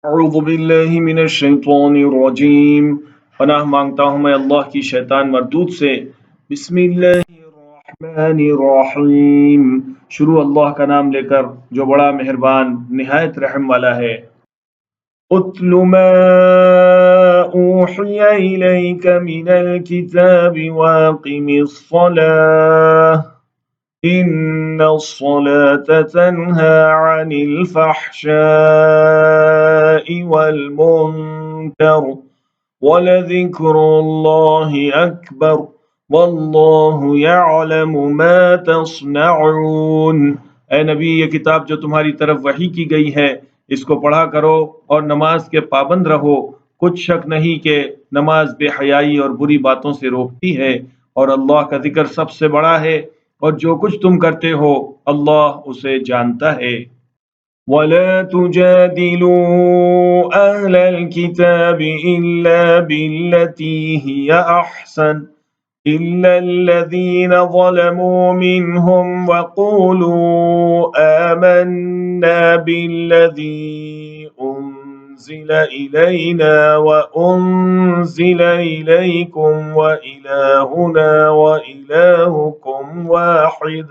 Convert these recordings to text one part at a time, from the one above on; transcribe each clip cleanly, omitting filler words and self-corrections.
اعوذ باللہ من الشیطان الرجیم، پناہ مانگتا ہوں میں اللہ کی شیطان مردود سے۔ بسم اللہ الرحمن الرحیم، شروع اللہ کا نام لے کر جو بڑا مہربان نہایت رحم والا ہے۔ اتل ما اوحی الیک من الکتاب واقم الصلاة إن الصلاة تنهى عن الفحشاء والمنكر ولذكر الله أكبر والله يعلم ما تصنعون۔ اے نبی، یہ کتاب جو تمہاری طرف وحی کی گئی ہے اس کو پڑھا کرو اور نماز کے پابند رہو۔ کچھ شک نہیں کہ نماز بے حیائی اور بری باتوں سے روکتی ہے، اور اللہ کا ذکر سب سے بڑا ہے، اور جو کچھ تم کرتے ہو اللہ اسے جانتا ہے۔ وَلَا تُجَادِلُوا أَهْلَ الْكِتَابِ إِلَّا بِالَّتِي هِيَ أَحْسَنُ إِلَّا الَّذِينَ ظَلَمُوا مِنْهُمْ وَقُولُوا آمَنَّا بِالَّذِي أُنزِلَ إِلَيْنَا وَأُنزِلَ إِلَيْكُمْ وَإِلَٰهُنَا وَإِلَٰهُكُمْ وَاحِدٌ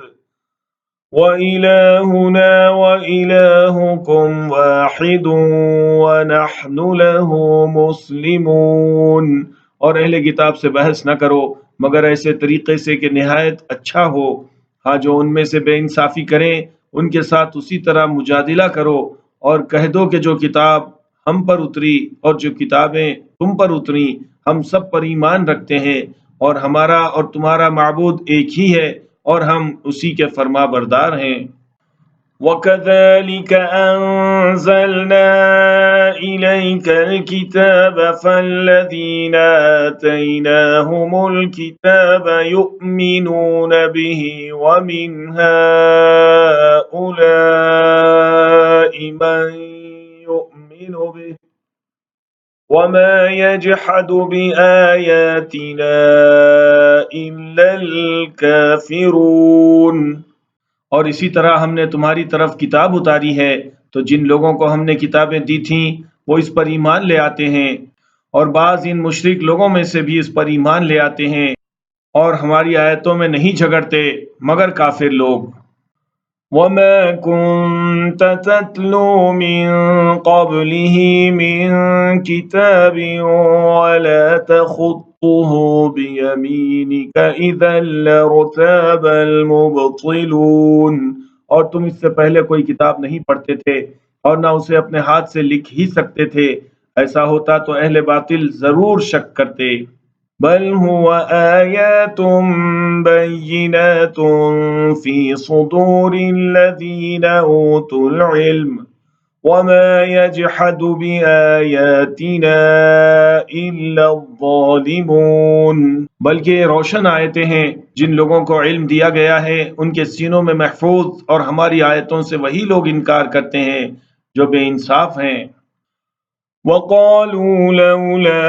وَنَحْنُ لَهُ مُسْلِمُونَ۔ اور اہل کتاب سے بحث نہ کرو مگر ایسے طریقے سے کہ نہایت اچھا ہو۔ ہاں، جو ان میں سے بے انصافی کریں ان کے ساتھ اسی طرح مجادلہ کرو، اور کہہ دو کہ جو کتاب ہم پر اتری اور جو کتابیں تم پر اتری ہم سب پر ایمان رکھتے ہیں، اور ہمارا اور تمہارا معبود ایک ہی ہے، اور ہم اسی کے فرما بردار ہیں۔ وَكَذَلِكَ أَنزَلْنَا إِلَيْكَ الْكِتَابَ فَالَّذِينَ آتَيْنَاهُمُ الْكِتَابَ يُؤْمِنُونَ بِهِ وَمِنْ هَؤُلَاءِ مَن يُؤْمِنُ بِهِ وَمَا يَجْحَدُ بِآيَاتِنَا إِلَّا الْكَافِرُونَ۔ اور اسی طرح ہم نے تمہاری طرف کتاب اتاری ہے، تو جن لوگوں کو ہم نے کتابیں دی تھیں وہ اس پر ایمان لے آتے ہیں، اور بعض ان مشرک لوگوں میں سے بھی اس پر ایمان لے آتے ہیں، اور ہماری آیتوں میں نہیں جھگڑتے مگر کافر لوگ۔ وَمَا كُنْتَ تَتْلُو مِن قَبْلِهِ مِن كِتَابٍ وَلَا تَخُطُّهُ بِيَمِينِكَ إِذًا لَّارْتَابَ الْمُبْطِلُونَ۔ اور تم اس سے پہلے کوئی کتاب نہیں پڑھتے تھے اور نہ اسے اپنے ہاتھ سے لکھ ہی سکتے تھے، ایسا ہوتا تو اہل باطل ضرور شک کرتے۔ بل هو آیات بینات فی صدور الذین اوتوا العلم وما یجحد بآیاتنا الا الظالمون۔ بلکہ یہ روشن آیتیں ہیں جن لوگوں کو علم دیا گیا ہے ان کے سینوں میں محفوظ، اور ہماری آیتوں سے وہی لوگ انکار کرتے ہیں جو بے انصاف ہیں۔ وَقَالُوا لَوْلَا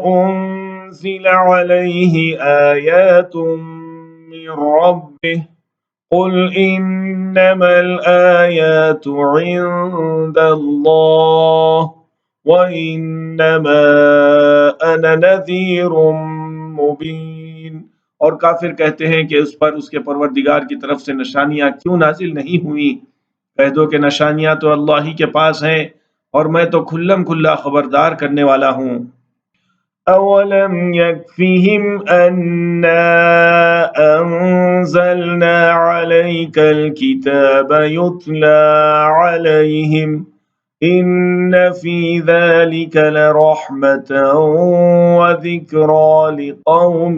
أُنزِلَ عَلَيْهِ آيَاتٌ مِّن رَّبِّهِ قُلْ إِنَّمَا الْآيَاتُ عِندَ اللَّهِ وَإِنَّمَا أَنَا نَذِيرٌ مُّبِينٌ۔ اور کافر کہتے ہیں کہ اس پر اس کے پروردگار کی طرف سے نشانیاں کیوں نازل نہیں ہوئیں؟ کہہ دو کہ نشانیاں تو اللہ ہی کے پاس ہیں، اور میں تو کھلم کھلا خبردار کرنے والا ہوں۔ اولم یکفہم انا انزلنا علیک الکتاب یتلی علیہم ان فی ذلک لرحمۃ وذکری لقوم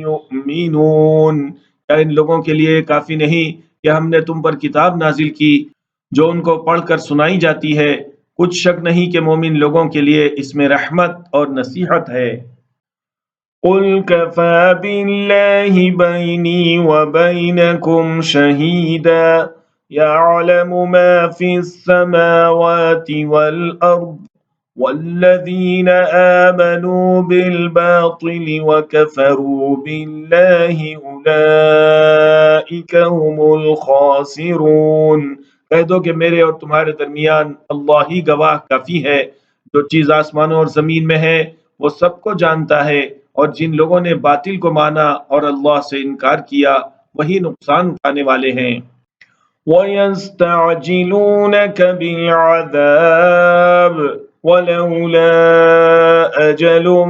یؤمنون۔ کیا ان لوگوں کے لیے کافی نہیں کہ ہم نے تم پر کتاب نازل کی جو ان کو پڑھ کر سنائی جاتی ہے؟ کچھ شک نہیں کہ مومن لوگوں کے لیے اس میں رحمت اور نصیحت ہے۔ قل کفی باللہ بینی وبینکم شہیدا یعلم ما فی السماوات والارض والذین آمنوا بالباطل وکفروا باللہ اولئک هم الخاسرون۔ کہہ دو کہ میرے اور تمہارے درمیان اللہ ہی گواہ کافی ہے، جو چیز آسمانوں اور زمین میں ہے وہ سب کو جانتا ہے، اور جن لوگوں نے باطل کو مانا اور اللہ سے انکار کیا وہی نقصان اٹھانے والے ہیں۔ وَيَسْتَعْجِلُونَكَ بِالْعَذَابِ وَلَوْلَا أَجَلٌ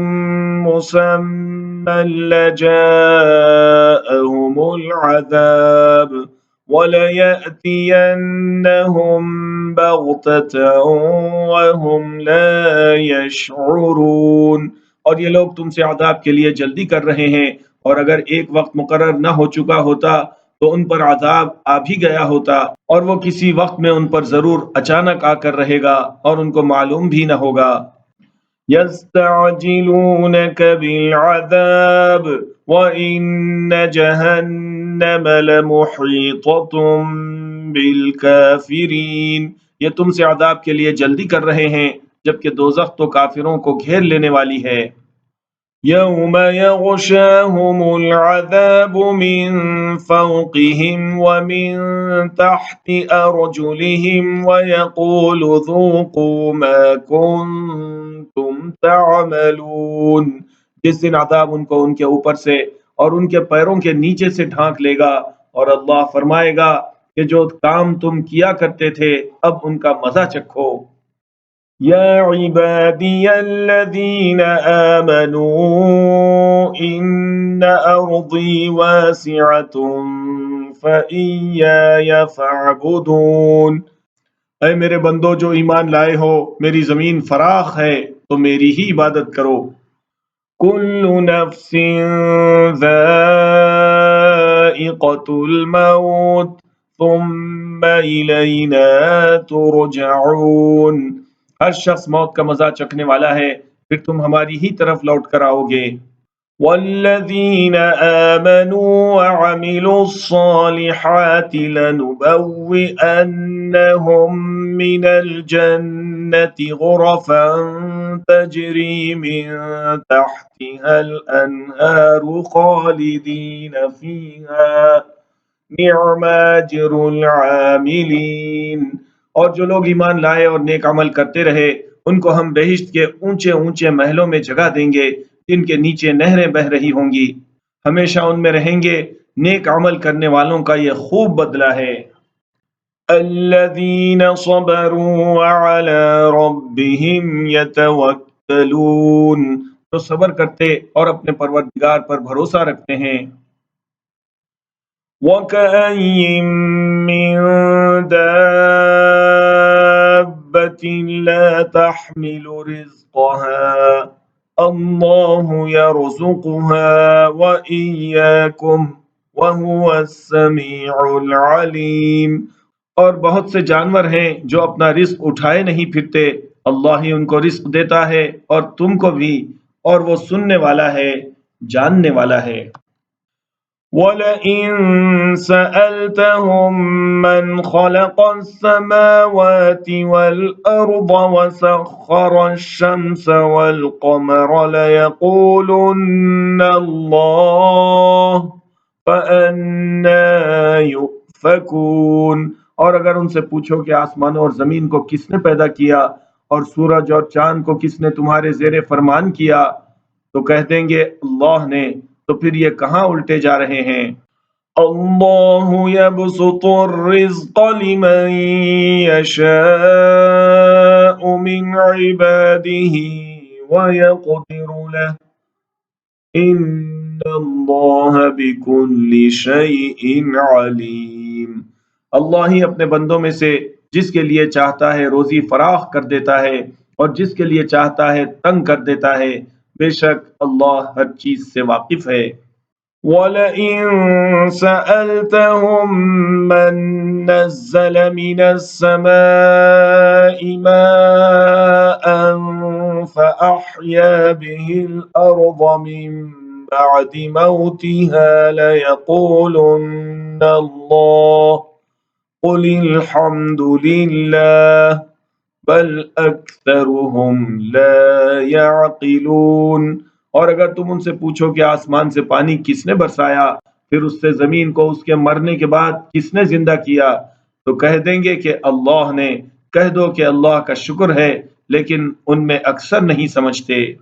مُّسَمًّى لَّجَاءَهُمُ الْعَذَابُ وَلَيَأْتِيَنَّهُم بَغْتَةً وَهُمْ لَا يَشْعُرُونَ۔ اور یہ لوگ تم سے عذاب کے لیے جلدی کر رہے ہیں، اور اگر ایک وقت مقرر نہ ہو چکا ہوتا تو ان پر عذاب آ بھی گیا ہوتا، اور وہ کسی وقت میں ان پر ضرور اچانک آ کر رہے گا اور ان کو معلوم بھی نہ ہوگا۔ يَسْتَعْجِلُونَكَ بِالْعَذَابِ وَإِنَّ جَهَنَّمَ لَمُحِيطَةٌ بِالْكَافِرِينَ۔ یہ تم سے عذاب کے لیے جلدی کر رہے ہیں، جبکہ دوزخ تو کافروں کو گھیر لینے والی ہے۔ يَوْمَ يَغْشَاهُمُ الْعَذَابُ مِنْ فَوْقِهِمْ وَمِنْ تَحْتِ أَرْجُلِهِمْ وَيَقُولُ ذُوقُوا مَا كُنْتُمْ تَعْمَلُونَ۔ جس دن عذاب ان کو ان کے اوپر سے اور ان کے پیروں کے نیچے سے ڈھانک لے گا، اور اللہ فرمائے گا کہ جو کام تم کیا کرتے تھے اب ان کا مزہ چکھو۔ يَا عِبَادِيَ الَّذِينَ آمَنُوا إِنَّ أَرْضِي وَاسِعَةٌ فَإِيَّايَ فَاعْبُدُونِ۔ اے میرے بندو جو ایمان لائے ہو، میری زمین فراخ ہے تو میری ہی عبادت کرو۔ كُلُّ نَفْسٍ ذَائِقَةُ الْمَوْتِ ثُمَّ إِلَيْنَا تُرْجَعُونَ۔ ہر شخص موت کا مزہ چکھنے والا ہے، پھر تم ہماری ہی طرف لوٹ کر آؤ گے۔ وَالَّذِينَ آمَنُوا وَعَمِلُوا الصَّالِحَاتِ لَنُبَوِّئَنَّهُم مِّنَ الْجَنَّةِ غُرَفًا تَجْرِي مِن تَحْتِهَا الْأَنْهَارُ خَالِدِينَ فِيهَا نِعْمَ أَجْرُ الْعَامِلِينَ۔ اور جو لوگ ایمان لائے اور نیک عمل کرتے رہے ان کو ہم بہشت کے اونچے اونچے محلوں میں جگہ دیں گے، جن کے نیچے نہریں بہہ رہی ہوں گی، ہمیشہ ان میں رہیں گے۔ نیک عمل کرنے والوں کا یہ خوب بدلہ ہے۔ الذین صبروا وعلی ربهم یتوکلون۔ جو صبر کرتے اور اپنے پروردگار پر بھروسہ رکھتے ہیں۔ وَكَأَيِّن مِّن دَابَّةٍ لَّا تَحْمِلُ رِزْقَهَا اللَّهُ يَرْزُقُهَا وَإِيَّاكُمْ وَهُوَ السَّمِيعُ الْعَلِيمُ۔ اور بہت سے جانور ہیں جو اپنا رزق اٹھائے نہیں پھرتے، اللہ ہی ان کو رزق دیتا ہے اور تم کو بھی، اور وہ سننے والا ہے، جاننے والا ہے۔ وَلَئِن سَأَلْتَهُم مَّنْ خَلَقَ السَّمَاوَاتِ وَالْأَرْضَ وَسَخَّرَ الشَّمْسَ وَالْقَمَرَ لَيَقُولُنَّ اللَّهُ فَأَنَّىٰ يُؤْفَكُونَ۔ اور اگر ان سے پوچھو کہ آسمانوں اور زمین کو کس نے پیدا کیا اور سورج اور چاند کو کس نے تمہارے زیر فرمان کیا، تو کہہ دیں گے اللہ نے، تو پھر یہ کہاں الٹے جا رہے ہیں۔ اللہ یبسط الرزق لمن یشاء من عباده ویقدر له ان اللہ بكل شیء علیم۔ اللہ ہی اپنے بندوں میں سے جس کے لیے چاہتا ہے روزی فراخ کر دیتا ہے، اور جس کے لیے چاہتا ہے تنگ کر دیتا ہے، بے شک اللہ ہر چیز سے واقف ہے۔ وَلَئِن سَأَلْتَهُم مَّن نَّزَّلَ مِنَ السَّمَاءِ مَاءً فَأَحْيَا بِهِ الْأَرْضَ مِن بَعْدِ مَوْتِهَا لَيَقُولُنَّ اللَّهُ قُلِ الْحَمْدُ لِلَّهِ بَلْ أَكْثَرُهُمْ لَا يَعْقِلُونَ۔ اور اگر تم ان سے پوچھو کہ آسمان سے پانی کس نے برسایا، پھر اس سے زمین کو اس کے مرنے کے بعد کس نے زندہ کیا، تو کہہ دیں گے کہ اللہ نے، کہہ دو کہ اللہ کا شکر ہے، لیکن ان میں اکثر نہیں سمجھتے۔